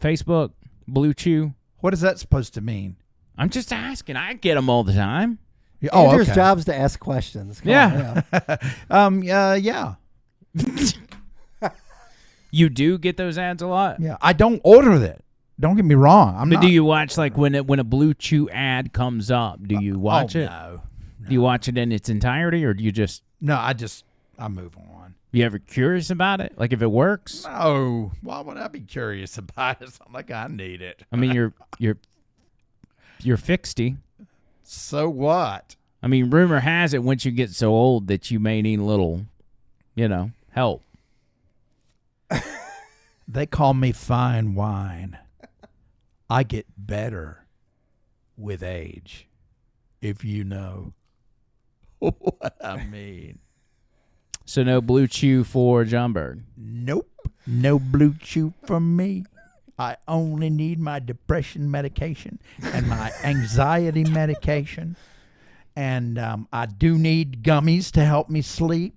Facebook? Blue Chew. What is that supposed to mean? I'm just asking. I get them all the time. Yeah, Andrew's job's to ask questions. Come on, yeah. You do get those ads a lot? Yeah, I don't order that. Don't get me wrong. Do you watch, like, when a Blue Chew ad comes up? Do you watch it? No. Do you watch it in its entirety, or do you just? No, I move on. You ever curious about it? Like, if it works? No. Why would I be curious about it? It's not like I need it. I mean, you're fixty. So what? I mean, rumor has it once you get so old that you may need a little, help. They call me fine wine. I get better with age, if you know what I mean. So no Blue Chew for John Berg? Nope. No Blue Chew for me. I only need my depression medication and my anxiety medication. And I do need gummies to help me sleep.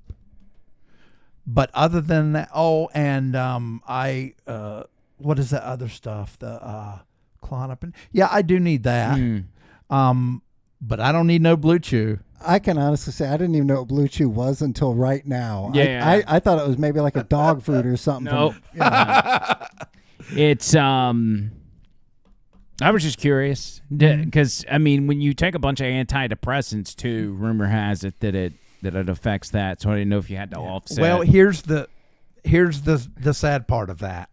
But other than that, what is that other stuff? The Klonopin. Yeah, I do need that. But I don't need no Blue Chew. I can honestly say I didn't even know what Blue Chew was until right now. Yeah. I thought it was maybe like a dog food or something. Nope. It's I was just curious because I mean, when you take a bunch of antidepressants too, rumor has it that it affects that. So I didn't know if you had to offset. Well, here's the sad part of that.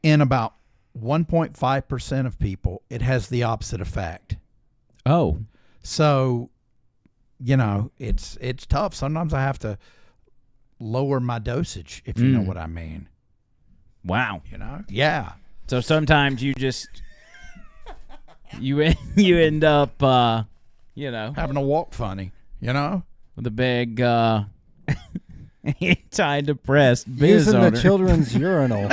In about 1.5% of people, it has the opposite effect. Oh. So, it's tough. Sometimes I have to lower my dosage, if you know what I mean. Wow. Yeah. So sometimes you just you end up having to walk funny, with a big antidepressant biz using owner. the children's urinal.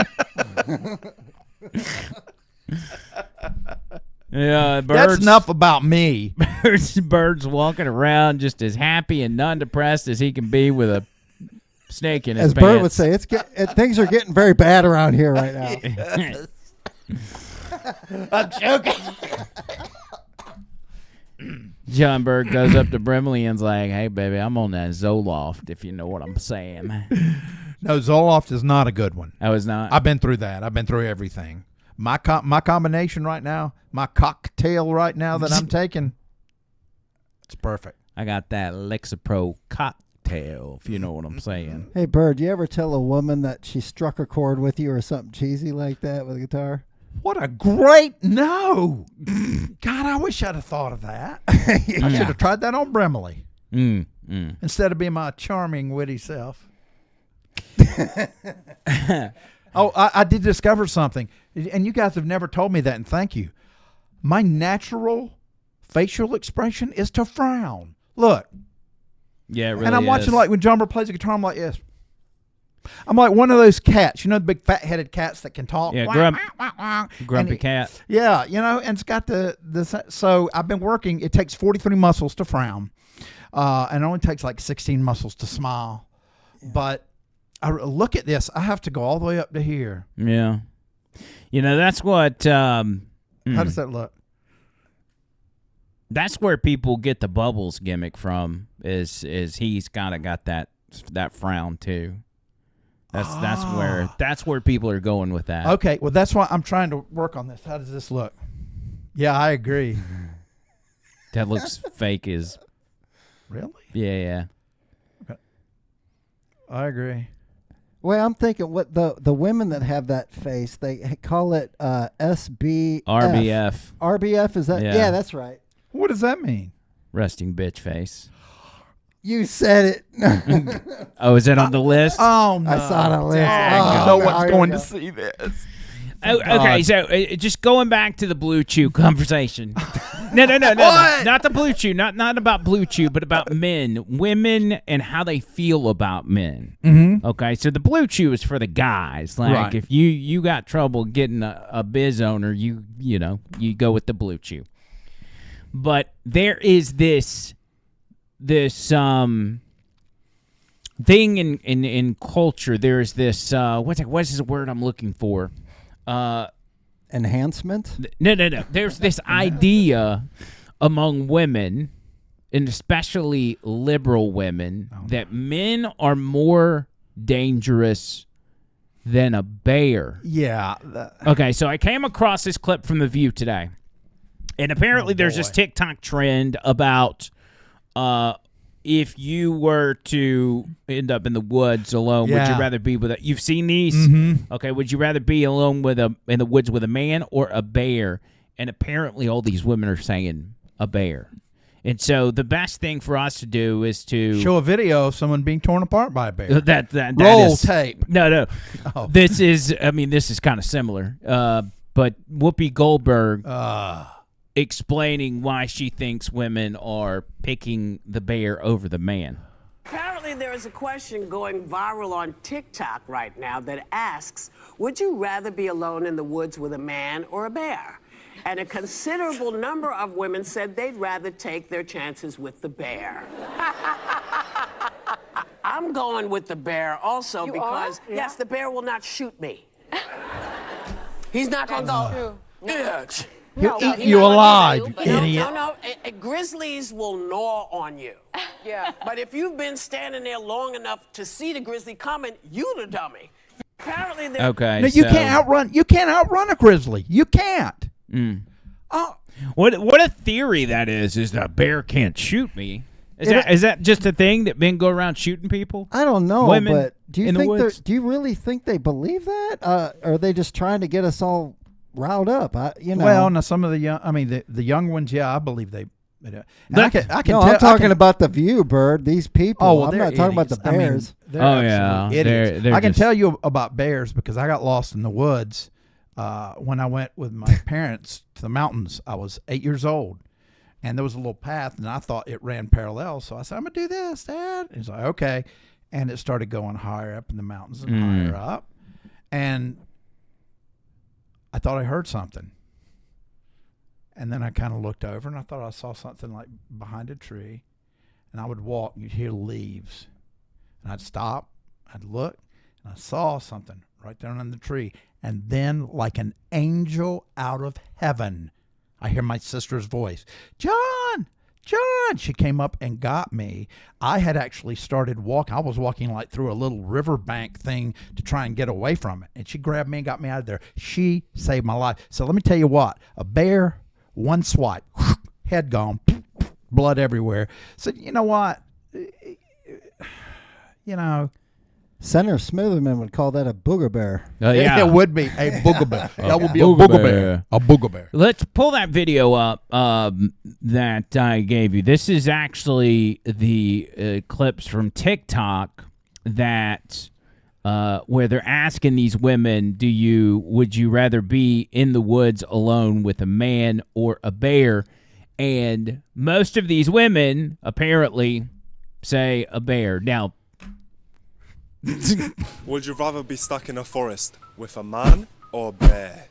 Yeah, that's enough about me. Bird's walking around just as happy and non-depressed as he can be with a snake in his As pants. Bird would say, things are getting very bad around here right now. I'm joking. John Berg goes up to Brimley and's like, "Hey, baby, I'm on that Zoloft, if you know what I'm saying." No, Zoloft is not a good one. I was not. I've been through that. I've been through everything. My combination right now, my cocktail right now that I'm taking, it's perfect. I got that Lexapro cocktail, if you know what I'm saying. Hey, Bird, you ever tell a woman that she struck a chord with you or something cheesy like that with a guitar? What a great no. God, I wish I'd have thought of that. I should have tried that on Brimley instead of being my charming, witty self. Oh, I did discover something, and you guys have never told me that, and thank you. My natural facial expression is to frown. Look. Yeah, it really and I'm is. watching, like, when John Burr plays the guitar, I'm like this. I'm like one of those cats, the big fat-headed cats that can talk. Yeah, grumpy cat. Yeah, and it's got so I've been working. It takes 43 muscles to frown, and it only takes like 16 muscles to smile. Yeah. But I look at this. I have to go all the way up to here. Yeah. That's what... How does that look? That's where people get the Bubbles gimmick from, is he's kind of got that frown too. That's where people are going with that. Okay, well, that's why I'm trying to work on this. How does this look? Yeah, I agree. That looks fake as. Really? Yeah. Okay. I agree. Well, I'm thinking what the women that have that face, they call it SB RBF. RBF, is that? Yeah, that's right. What does that mean? Resting bitch face. You said it. Oh, is it on the list? Oh, no. I saw the list. No one's going to see this. Oh, okay, so just going back to the Blue Chew conversation. No, not the Blue Chew, not about Blue Chew, but about men, women, and how they feel about men. Mm-hmm. Okay, so the Blue Chew is for the guys. Like Right. if you got trouble getting a biz owner, you go with the Blue Chew. But there is this thing in culture. There's this what's the word I'm looking for? Enhancement? No. There's this idea among women, and especially liberal women, that men are more dangerous than a bear. Yeah. Okay, so I came across this clip from The View today. And apparently there's this TikTok trend about if you were to end up in the woods alone, would you rather be with you've seen these? Mm-hmm. Okay, would you rather be alone in the woods with a man or a bear? And apparently all these women are saying a bear. And so the best thing for us to do is to show a video of someone being torn apart by a bear. That roll is, tape. No. Oh. This is kind of similar. But Whoopi Goldberg explaining why she thinks women are picking the bear over the man. Apparently there is a question going viral on TikTok right now that asks, would you rather be alone in the woods with a man or a bear? And a considerable number of women said they'd rather take their chances with the bear. I'm going with the bear also because, yes, the bear will not shoot me. He's not going to go, bitch. He'll eat you alive, you idiot. No. Grizzlies will gnaw on you. Yeah. But if you've been standing there long enough to see the grizzly coming, you the dummy. Apparently, okay. No, you can't outrun. You can't outrun a grizzly. You can't. Oh, what a theory that is the bear can't shoot me. Is that just a thing that men go around shooting people? I don't know, Women but do you in the woods? do you really think they believe that? Or are they just trying to get us all riled up? Well, no, some of the young, the young ones, yeah, I believe they. I can I'm talking about the View, Bird. These people. Oh, well, I'm not talking about the bears. Idiots. I can tell you about bears because I got lost in the woods when I went with my parents to the mountains. I was 8 years old, and there was a little path, and I thought it ran parallel. So I said, "I'm gonna do this, Dad." And he's like, "Okay," and it started going higher up in the mountains and higher up, and I thought I heard something. And then I kind of looked over, and I thought I saw something like behind a tree. And I would walk, and you'd hear leaves. And I'd stop, I'd look, and I saw something right there in the tree. And then, like an angel out of heaven, I hear my sister's voice. John! She came up and got me. I had actually started walking. I was walking like through a little riverbank thing to try and get away from it. And she grabbed me and got me out of there. She saved my life. So let me tell you what, a bear, one swipe, head gone, blood everywhere. So you know what? Senator Smitherman would call that a booger bear. Yeah, it would be a booger bear. That would be a booger bear. A booger bear. Let's pull that video up that I gave you. This is actually the clips from TikTok that where they're asking these women, would you rather be in the woods alone with a man or a bear? And most of these women apparently say a bear. Now, would you rather be stuck in a forest with a man or a bear?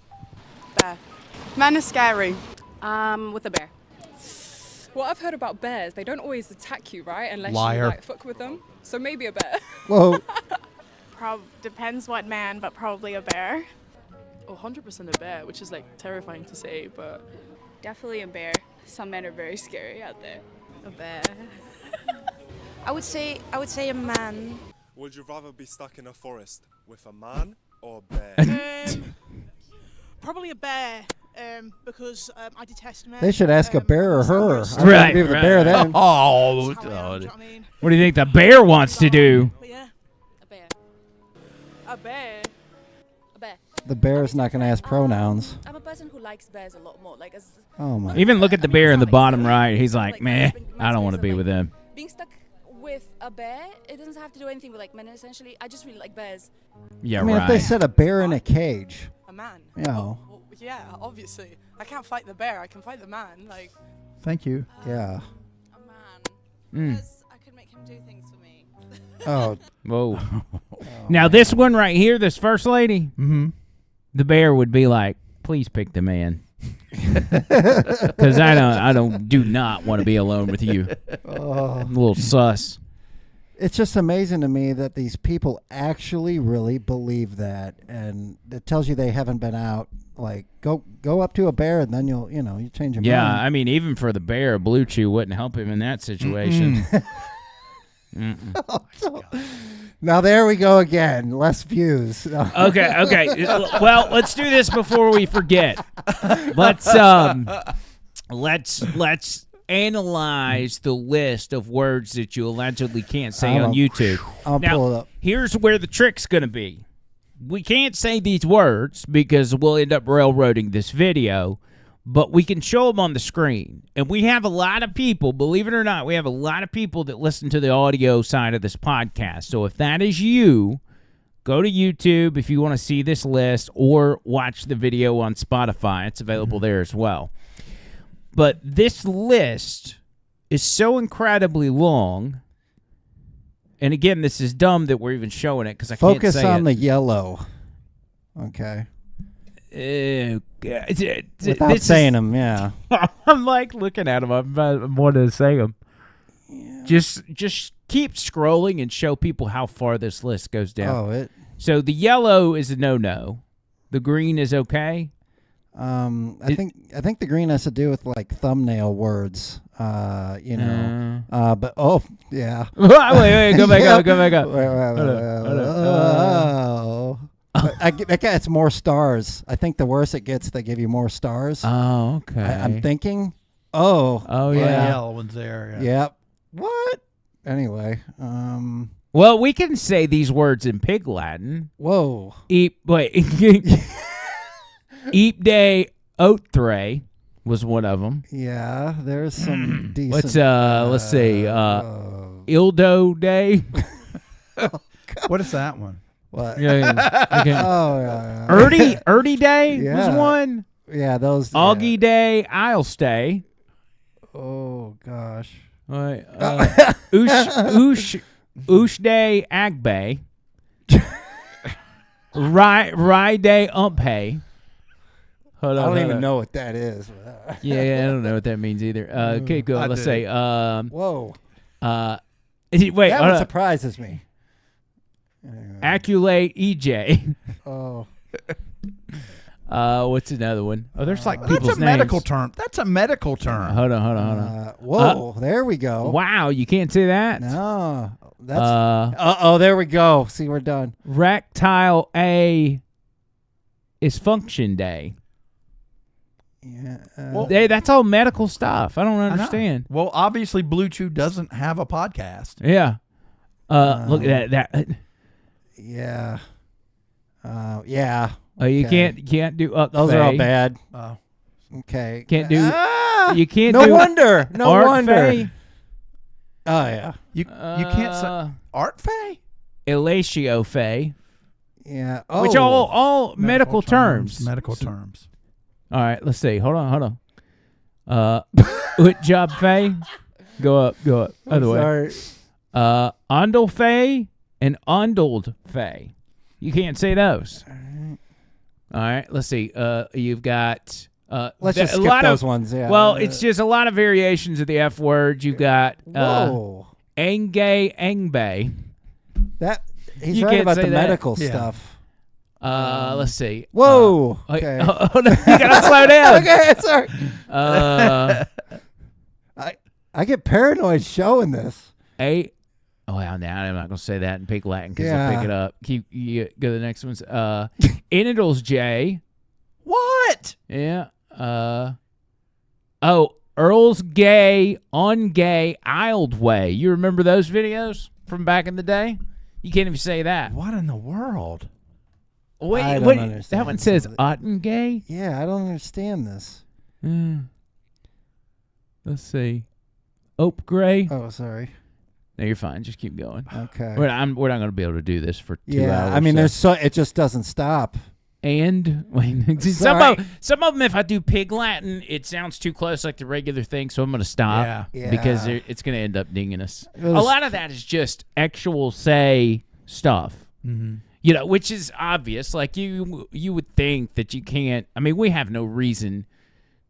Bear. Man is scary. With a bear. Well, I've heard about bears. They don't always attack you, right? Unless Liar. you fuck with them. So maybe a bear. Whoa. Depends what man, but probably a bear. Oh, 100% a bear, which is terrifying to say, but Definitely a bear. Some men are very scary out there. A bear. I would say a man. Would you rather be stuck in a forest with a man or a bear? Probably a bear, because I detest men. They should ask a bear or her. Right, I'd the bear then. Oh, what do you think the bear wants to do? Yeah. A bear. A bear. A bear. The bear's not going to ask pronouns. I'm a person who likes bears a lot more. Like, Oh my. Even look at the bear in the bottom right. He's like, meh, I don't want to be with him. Being stuck with a bear, it doesn't have to do anything with like men. Essentially, I just really like bears. Yeah, I mean, if they said a bear in a cage. A man. You know. Well, yeah, obviously. I can't fight the bear. I can fight the man. Like. Thank you. Yeah. Because I could make him do things for me. Oh. Whoa. Now this one right here, this first lady, the bear would be like, please pick the man. Because I do not want to be alone with you. Oh. I'm a little sus. It's just amazing to me that these people actually really believe that, and it tells you they haven't been out. Like, go up to a bear, and then you change your mind. Yeah, I mean, even for the bear, Blue Chew wouldn't help him in that situation. Now there we go again. Less views. Okay. Well, let's do this before we forget. Let's analyze the list of words that you allegedly can't say on YouTube. I'll pull it up. Here's where the trick's going to be. We can't say these words because we'll end up railroading this video, but we can show them on the screen. And we have a lot of people, believe it or not, we have a lot of people that listen to the audio side of this podcast. So if that is you, go to YouTube if you want to see this list, or watch the video on Spotify. It's available there as well. But this list is so incredibly long. And again, this is dumb that we're even showing it because I can't say it. Focus on the yellow. Okay. Without saying them, yeah. I'm like looking at them. I'm wanting to say them. Yeah. Just keep scrolling and show people how far this list goes down. So the yellow is a no-no. The green is okay. I think the green has to do with like thumbnail words. But yeah. wait, go back up. That gets more stars. I think the worse it gets, they give you more stars. Oh, okay. I'm thinking. Oh yeah. yeah. The yellow one's there. Yeah. Yep. What? Anyway. Well, we can say these words in Pig Latin. Whoa. Eep day otre was one of them. Yeah, there's some decent. Let's see. Ildo day. What is that one? What? Yeah. Okay. Yeah. Erdy day was one. Yeah, those. Augie day, I'll stay. Oh gosh. Oosh day, Agbay. Rye day, umpay. Hold on, I don't even know what that is. Yeah, I don't know what that means either. Okay, go. Let's say. Whoa. Wait. That one surprises me. Acculate EJ. Oh. What's another one? Oh, there's like That's people's a medical names. term. That's a medical term. Hold on. Whoa, there we go. Wow, you can't say that. No. That's there we go. See, we're done. Rectile A is function day. Yeah. That's all medical stuff. I don't understand. Well, obviously, Blue Chew doesn't have a podcast. Yeah. Look at that. Yeah. Yeah. Oh, you can't do up. Those are all bad. Oh. Okay. Can't do. You can't. No do wonder. No art wonder. fay. Oh yeah. You can't say art fay. Elatio fay. Yeah. Which all medical terms. Medical terms. All right. Let's see. Hold on. What job fay? Go up. Other way. Ondel fay and ondled fay. You can't say those. All right. Let's see. You've got. Let's just skip those ones. Yeah. Well, it's just a lot of variations of the F word. You've got Whoa. Engay, Engbay. That he's You right can't about say the that. medical Yeah. stuff. Let's see. Whoa. Okay. Oh, no, you gotta slow down. Okay, sorry. I get paranoid showing this. Oh, well, now I'm not going to say that in Pig Latin because Yeah. I'll pick it up. You go to the next ones. Inidals J. What? Yeah. Earl's Gay, Ungay, Isled Way. You remember those videos from back in the day? You can't even say that. What in the world? Wait, I don't wait. understand That one says some of Ottengay? Yeah, I don't understand this. Let's see. Ope Gray. Oh, sorry. No, you're fine. Just keep going. Okay. We're not going to be able to do this for 2 hours. I mean, it just doesn't stop. And wait, see, some of them, if I do Pig Latin, it sounds too close like the regular thing, so I'm going to stop because it's going to end up dinging us. A lot of that is just actual say stuff, which is obvious. Like you would think that you can't. I mean, we have no reason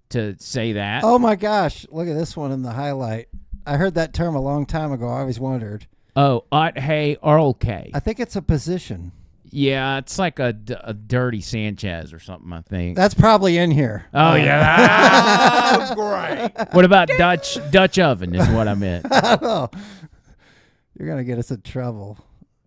to say that. Oh my gosh! Look at this one in the highlight. I heard that term a long time ago. I always wondered. Oh, hey, Arl-K. I think it's a position. Yeah, it's like a dirty Sanchez or something, I think. That's probably in here. Oh, yeah. Oh, great. What about Dutch oven is what I meant. Oh, you're going to get us in trouble.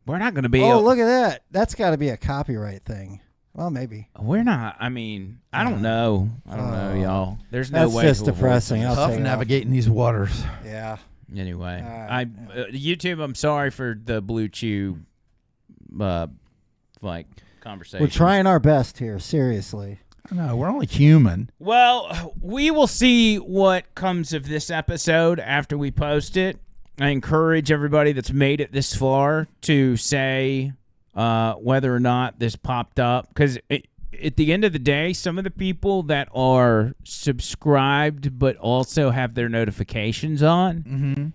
We're not going to be. Oh, look at that. That's got to be a copyright thing. Well, maybe. We're not. I mean, I don't know. I don't know, y'all. There's no that's way. That's just depressing. I'll tough navigating these waters. Yeah. Anyway, YouTube, I'm sorry for the Blue Chew conversation. We're trying our best here, seriously. No, we're only human. Well, we will see what comes of this episode after we post it. I encourage everybody that's made it this far to say whether or not this popped up, because at the end of the day, some of the people that are subscribed but also have their notifications on,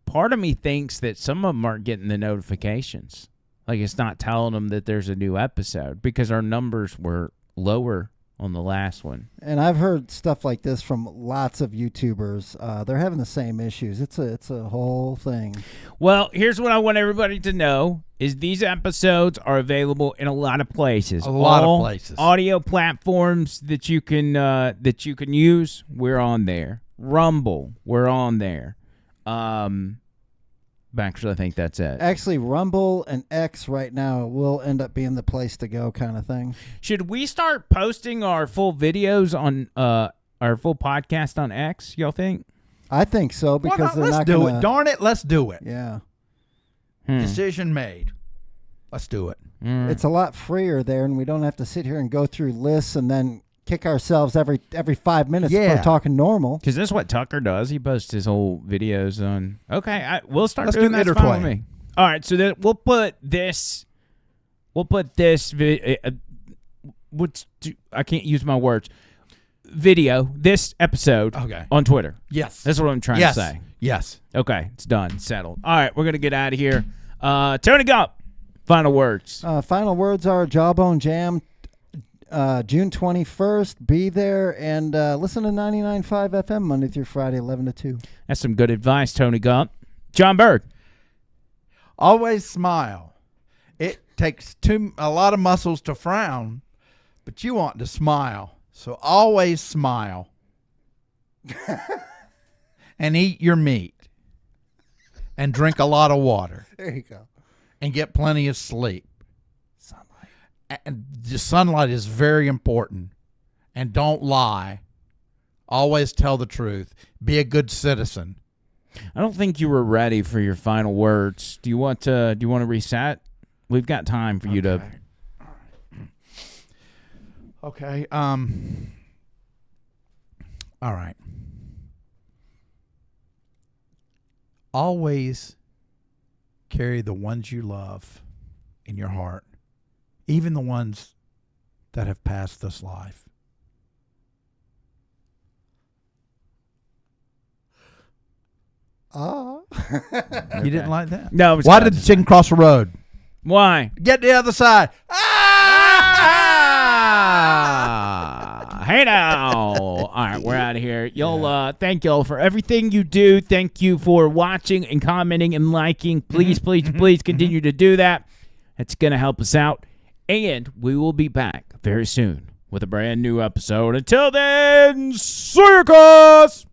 part of me thinks that some of them aren't getting the notifications. Like, it's not telling them that there's a new episode because our numbers were lower on the last one. And I've heard stuff like this from lots of YouTubers. They're having the same issues. It's a whole thing. Well, here's what I want everybody to know is these episodes are available in a lot of places. A lot of places. Audio platforms that you can use, we're on there. Rumble, we're on there. Actually, I think that's it. Actually, Rumble and X right now will end up being the place to go kind of thing. Should we start posting our full videos on our full podcast on X, y'all think? I think so, because they're let's not do gonna... it. Darn it, let's do it. Yeah. Decision made. Let's do it. It's a lot freer there, and we don't have to sit here and go through lists and then kick ourselves every 5 minutes for talking normal. Because that's what Tucker does. He posts his whole videos on. Okay, we'll start Let's doing do that. interplay. Fine with me. All right, so then we'll put this. I can't use my words. Video this episode on Twitter. Yes, that's what I'm trying to say. Yes. Okay, it's done, settled. All right, we're gonna get out of here. Tony Gump, final words. Final words are Jawbone Jam. June 21st, be there and listen to 99.5 FM Monday through Friday, 11 to 2. That's some good advice, Tony Gump. John Bird. Always smile. It takes a lot of muscles to frown, but you want to smile. So always smile. And eat your meat. And drink a lot of water. There you go. And get plenty of sleep. And the sunlight is very important. And don't lie. Always tell the truth. Be a good citizen. I don't think you were ready for your final words. Do you want to reset? We've got time for you to. Okay. All right. Always carry the ones you love in your heart. Even the ones that have passed this life. Oh. You didn't like that? No. Why did the chicken cross the road? Why? Get the other side. Hey now. All right, we're out of here. Y'all, thank y'all for everything you do. Thank you for watching and commenting and liking. Please, please continue to do that. It's going to help us out. And we will be back very soon with a brand new episode. Until then, see you guys!